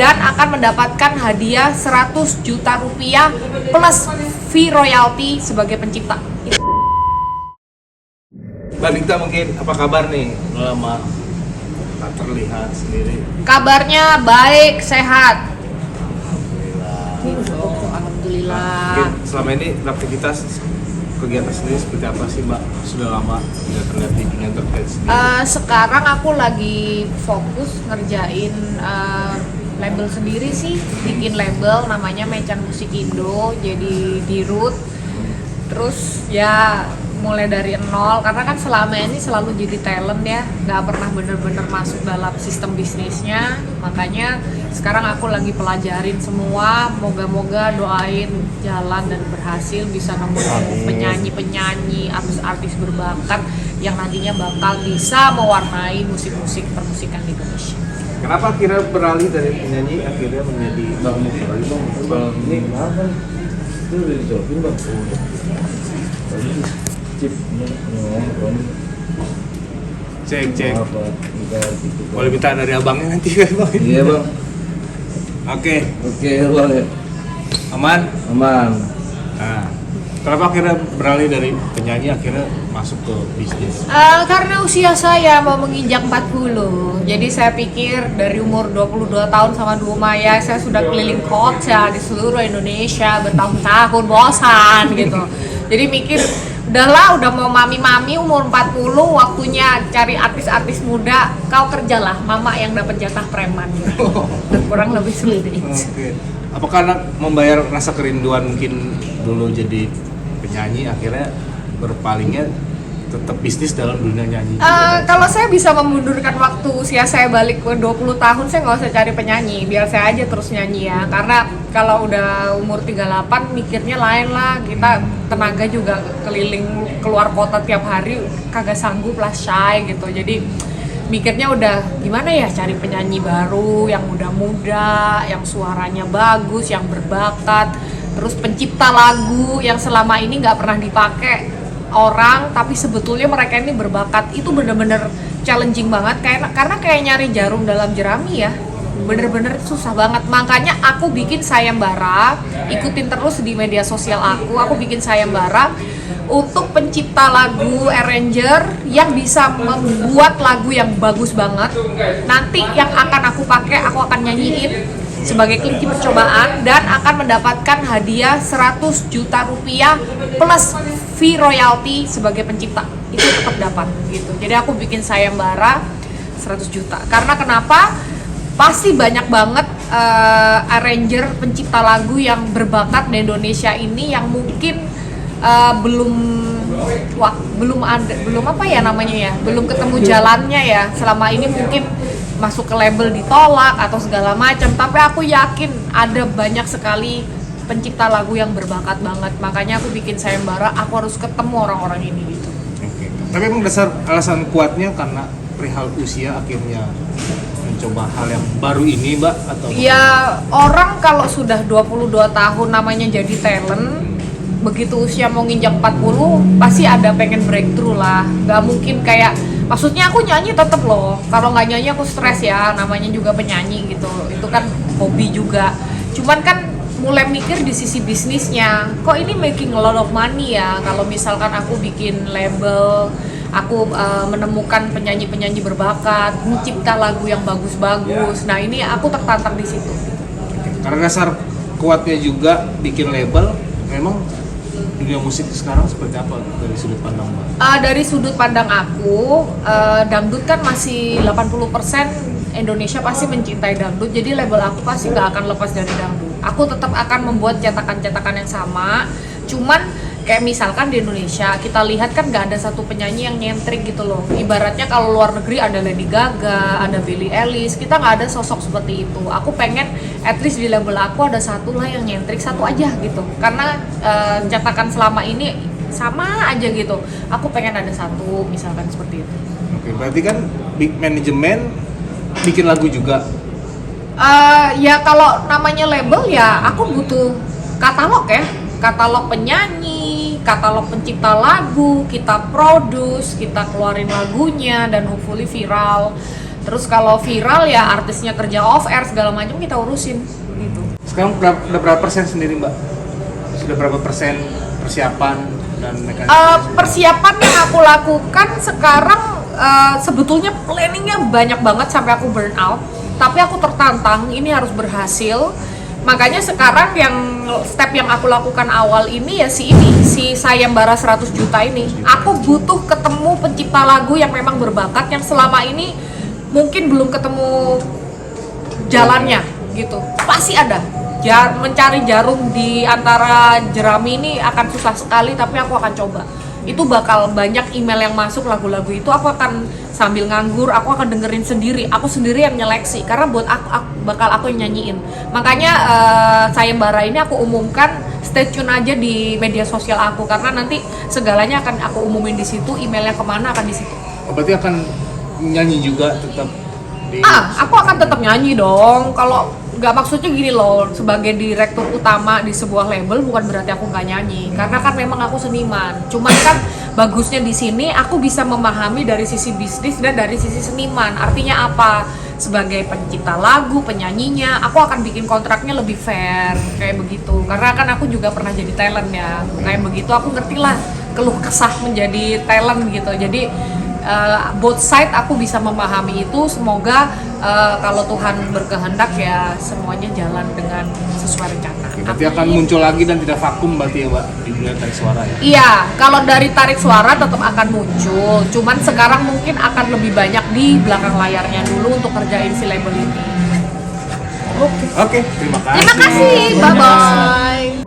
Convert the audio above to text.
dan akan mendapatkan hadiah 100 juta rupiah plus fee royalti sebagai pencipta. Mbak Dikta, mungkin apa kabar nih? Udah lama tak terlihat sendiri. Kabarnya baik, sehat. Alhamdulillah. Mungkin selama ini aktivitas kegiatan sendiri seperti apa sih Mbak? Sudah lama tidak terlihat di dunia entertain sendiri. Sekarang aku lagi fokus ngerjain label sendiri sih, bikin label namanya Mecan Musik Indo, jadi di root. Terus ya mulai dari nol, karena kan selama ini selalu jadi talent ya, nggak pernah bener-bener masuk dalam sistem bisnisnya. Makanya sekarang aku lagi pelajarin semua, moga-moga doain jalan dan berhasil, bisa nemuin penyanyi-penyanyi, artis-artis berbakat yang nantinya bakal bisa mewarnai musik-musik permusikan di Indonesia. Kenapa akhirnya beralih dari penyanyi akhirnya menjadi Bang ini apa? Itu udah dijawabin Bang. Cek. Boleh minta dari abangnya nanti kan Bang? Iya Bang. Oke Boleh. Aman? Nah, kenapa akhirnya beralih dari penyanyi akhirnya masuk ke bisnis? Karena usia saya mau menginjak 40, jadi saya pikir dari umur 22 tahun sama Du Maya saya sudah keliling kota di seluruh Indonesia bertahun-tahun, bosan gitu. Jadi mikir, udahlah, udah mau mami-mami umur 40, waktunya cari artis-artis muda, kau kerjalah, mama yang dapat jatah preman gitu. Kurang lebih seperti itu. Oke. Apakah membayar rasa kerinduan mungkin dulu jadi penyanyi akhirnya berpalingnya tetap bisnis dalam dunia nyanyi? Kalau saya bisa memundurkan waktu usia saya balik ke 20 tahun, saya nggak usah cari penyanyi, biar saya aja terus nyanyi ya. Karena kalau udah umur 38 mikirnya lain lah, kita tenaga juga keliling keluar kota tiap hari, kagak sanggup lah, shy gitu. Jadi mikirnya udah gimana ya, cari penyanyi baru yang muda-muda, yang suaranya bagus, yang berbakat, terus pencipta lagu yang selama ini nggak pernah dipakai orang, tapi sebetulnya mereka ini berbakat. Itu bener-bener challenging banget, karena kayak nyari jarum dalam jerami ya, bener-bener susah banget. Makanya aku bikin sayembara, ikutin terus di media sosial aku bikin sayembara untuk pencipta lagu, arranger yang bisa membuat lagu yang bagus banget. Nanti yang akan aku pakai, aku akan nyanyiin sebagai kelinci percobaan dan akan mendapatkan hadiah 100 juta rupiah plus fee royalti sebagai pencipta. Itu tetap dapat gitu. Jadi aku bikin sayembara 100 juta. Karena kenapa? Pasti banyak banget arranger, pencipta lagu yang berbakat di Indonesia ini yang mungkin belum apa ya namanya ya, belum ketemu jalannya ya. Selama ini mungkin masuk ke label ditolak atau segala macam, tapi aku yakin ada banyak sekali pencipta lagu yang berbakat banget. Makanya aku bikin sayembara, aku harus ketemu orang-orang ini gitu. Oke. Tapi emang dasar alasan kuatnya karena perihal usia akhirnya mencoba hal yang baru ini Mbak, atau? Ya, orang kalau sudah 22 tahun namanya jadi talent, begitu usia mau nginjak 40 pasti ada pengen breakthrough lah. Gak mungkin kayak, maksudnya aku nyanyi tetep loh, kalau nggak nyanyi aku stres ya, namanya juga penyanyi gitu, itu kan hobi juga. Cuman kan mulai mikir di sisi bisnisnya, kok ini making a lot of money ya kalau misalkan aku bikin label, aku menemukan penyanyi-penyanyi berbakat, mencipta lagu yang bagus-bagus. Nah ini aku tertantang di situ. Karena dasar kuatnya juga bikin label, memang dunia musik sekarang seperti apa dari sudut pandang Mbak? Dari sudut pandang aku, dangdut kan masih 80% Indonesia pasti mencintai dangdut, jadi label aku pasti nggak akan lepas dari dangdut. Aku tetap akan membuat cetakan-cetakan yang sama, cuman kayak misalkan di Indonesia kita lihat kan nggak ada satu penyanyi yang nyentrik gitu loh. Ibaratnya kalau luar negeri ada Lady Gaga, ada Billie Eilish, kita nggak ada sosok seperti itu. Aku pengen at least di label aku ada satu lah yang nyentrik, satu aja gitu. Karena cetakan selama ini sama aja gitu. Aku pengen ada satu misalkan seperti itu. Oke, berarti kan big manajemen bikin lagu juga. Ya kalau namanya label ya aku butuh katalog ya, katalog penyanyi, katalog pencipta lagu, kita produce, kita keluarin lagunya dan hopefully viral. Terus kalau viral ya artisnya kerja off air segala macam kita urusin gitu. Sekarang udah berapa persen sendiri Mbak? Sudah berapa persen persiapan dan mekanisme? Persiapan yang aku lakukan sekarang sebetulnya planningnya banyak banget sampai aku burn out. Tapi aku tertantang, ini harus berhasil. Makanya sekarang yang step yang aku lakukan awal ini ya si Sayembara 100 juta ini. Aku butuh ketemu pencipta lagu yang memang berbakat yang selama ini mungkin belum ketemu jalannya gitu. Pasti ada. Mencari jarum di antara jerami ini akan susah sekali, tapi aku akan coba. Itu bakal banyak email yang masuk lagu-lagu itu, aku akan sambil nganggur, aku akan dengerin sendiri. Aku sendiri yang nyeleksi karena buat aku yang nyanyiin. Makanya Sayembara ini aku umumkan, stay tune aja di media sosial aku karena nanti segalanya akan aku umumin di situ, emailnya kemana akan di situ. Oh, berarti akan nyanyi juga tetap di... Aku akan tetap nyanyi dong. Kalau nggak, maksudnya gini loh, sebagai direktur utama di sebuah label bukan berarti aku nggak nyanyi, karena kan memang aku seniman. Cuman kan bagusnya di sini aku bisa memahami dari sisi bisnis dan dari sisi seniman. Artinya apa? Sebagai pencipta lagu, penyanyinya, aku akan bikin kontraknya lebih fair kayak begitu. Karena kan aku juga pernah jadi talent ya, kayak begitu. Aku ngerti lah keluh kesah menjadi talent gitu. Jadi both side aku bisa memahami itu. Semoga kalau Tuhan berkehendak ya semuanya jalan dengan sesuai rencana. Berarti akan muncul lagi dan tidak vakum berarti ya Mbak di dunia tarik suara ya? Iya, kalau dari tarik suara tetap akan muncul. Cuman sekarang mungkin akan lebih banyak di belakang layarnya dulu untuk kerjain si label ini. Oke, terima kasih. Terima kasih, bye-bye.